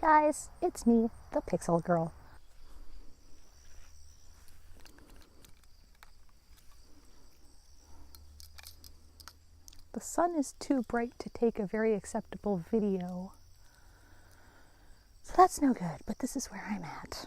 guys, it's me, the Pixel Girl. The sun is too bright to take a very acceptable video, so that's no good, but this is where I'm at.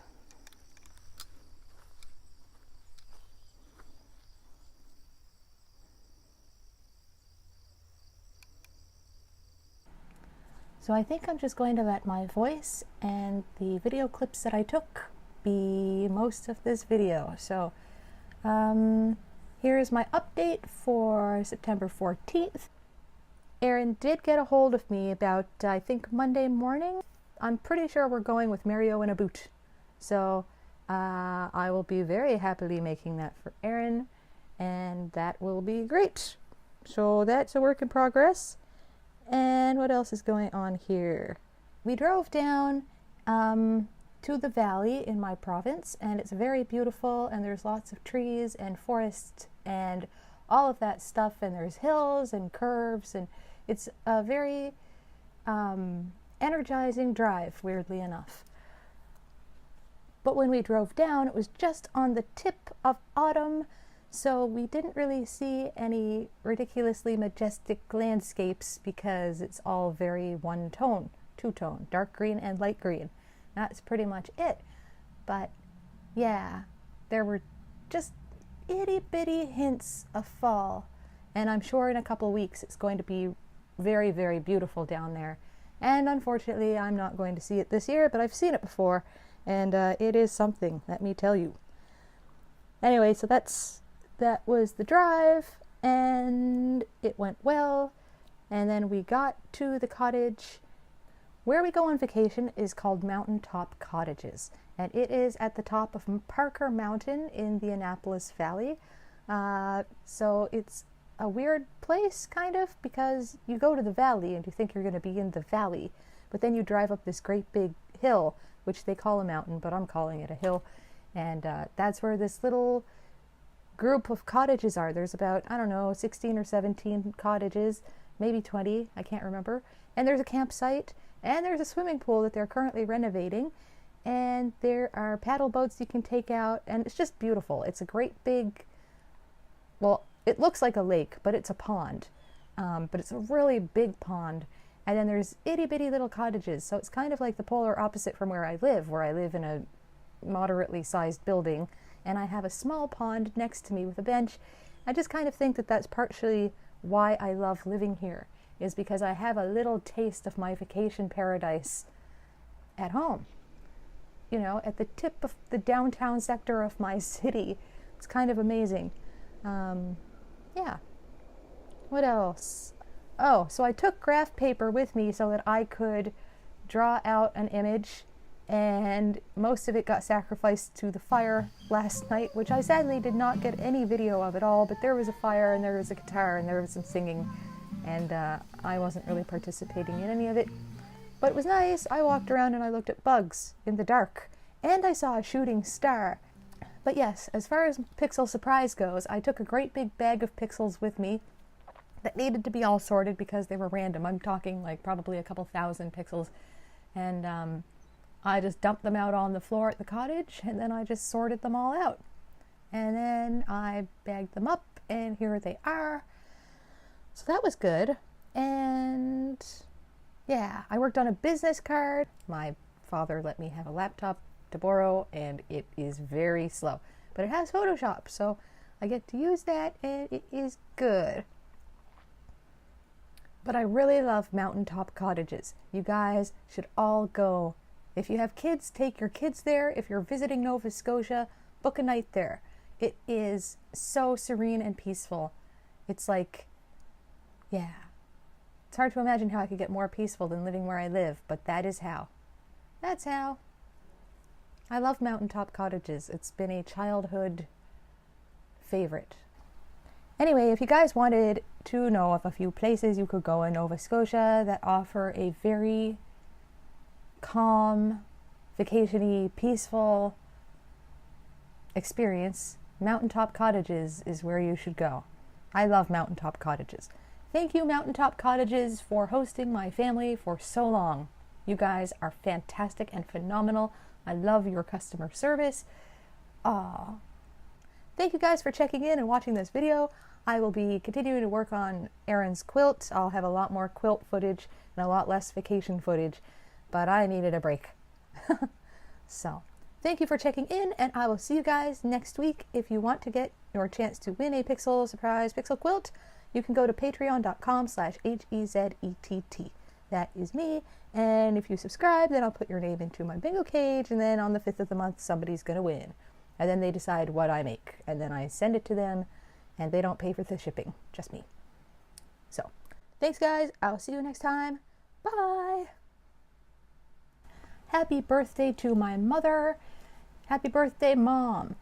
So I think I'm just going to let my voice and the video clips that I took be most of this video. So here's my update for September 14th. Erin did get a hold of me about, I think, Monday morning. I'm pretty sure we're going with Mario in a boot. So I will be very happily making that for Erin, and that will be great. So that's a work in progress. And what else is going on here? We drove down to the valley in my province, and it's very beautiful, and there's lots of trees and forests and all of that stuff, and there's hills and curves, and it's a very energizing drive, weirdly enough. But when we drove down, it was just on the tip of autumn, so we didn't really see any ridiculously majestic landscapes because it's all very one tone, two-tone, dark green and light green. That's pretty much it. But yeah, there were just itty-bitty hints of fall. And I'm sure in a couple weeks it's going to be very, very beautiful down there. And unfortunately, I'm not going to see it this year, but I've seen it before. And it is something, let me tell you. Anyway, so that was the drive, and it went well. And then we got to the cottage. Where we go on vacation is called Mountaintop Cottages, and it is at the top of Parker Mountain in the Annapolis Valley. So it's a weird place, kind of, because you go to the valley and you think you're going to be in the valley, but then you drive up this great big hill, which they call a mountain, but I'm calling it a hill, and that's where this little group of cottages are. There's about, I don't know, 16 or 17 cottages, maybe 20, I can't remember. And there's a campsite, and there's a swimming pool that they're currently renovating, and there are paddle boats you can take out, and it's just beautiful. It's a great big, well, it looks like a lake, but it's a pond. But it's a really big pond. And then there's itty-bitty little cottages, so it's kind of like the polar opposite from where I live in a moderately sized building, and I have a small pond next to me with a bench. I just kind of think that that's partially why I love living here, is because I have a little taste of my vacation paradise at home. You know, at the tip of the downtown sector of my city. It's kind of amazing. Yeah. What else? Oh, so I took graph paper with me so that I could draw out an image, and most of it got sacrificed to the fire last night, which I sadly did not get any video of at all, but there was a fire and there was a guitar and there was some singing, and I wasn't really participating in any of it. But it was nice. I walked around and I looked at bugs in the dark, and I saw a shooting star. But yes, as far as Pixel Surprise goes, I took a great big bag of pixels with me that needed to be all sorted because they were random. I'm talking like probably a couple thousand pixels, and I just dumped them out on the floor at the cottage, and then I just sorted them all out. And then I bagged them up, and here they are. So that was good. And yeah, I worked on a business card. My father let me have a laptop to borrow, and it is very slow. But it has Photoshop, so I get to use that, and it is good. But I really love Mountaintop Cottages. You guys should all go. If you have kids, take your kids there. If you're visiting Nova Scotia, book a night there. It is so serene and peaceful. It's like, yeah. It's hard to imagine how I could get more peaceful than living where I live, but that is how. That's how. I love Mountaintop Cottages. It's been a childhood favorite. Anyway, if you guys wanted to know of a few places you could go in Nova Scotia that offer a very calm, vacation-y, peaceful experience, Mountaintop Cottages is where you should go. I love Mountaintop Cottages. Thank you, Mountaintop Cottages, for hosting my family for so long. You guys are fantastic and phenomenal. I love your customer service. Thank you guys for checking in and watching this video. I will be continuing to work on Erin's quilt. I'll have a lot more quilt footage and a lot less vacation footage, but I needed a break. So, thank you for checking in, and I will see you guys next week. If you want to get your chance to win a Pixel Surprise Pixel Quilt, you can go to patreon.com/HEZETT. That is me, and if you subscribe, then I'll put your name into my bingo cage, and then on the 5th of the month, somebody's going to win. And then they decide what I make, and then I send it to them, and they don't pay for the shipping, just me. So, thanks guys, I'll see you next time. Bye! Happy birthday to my mother. Happy birthday, Mom.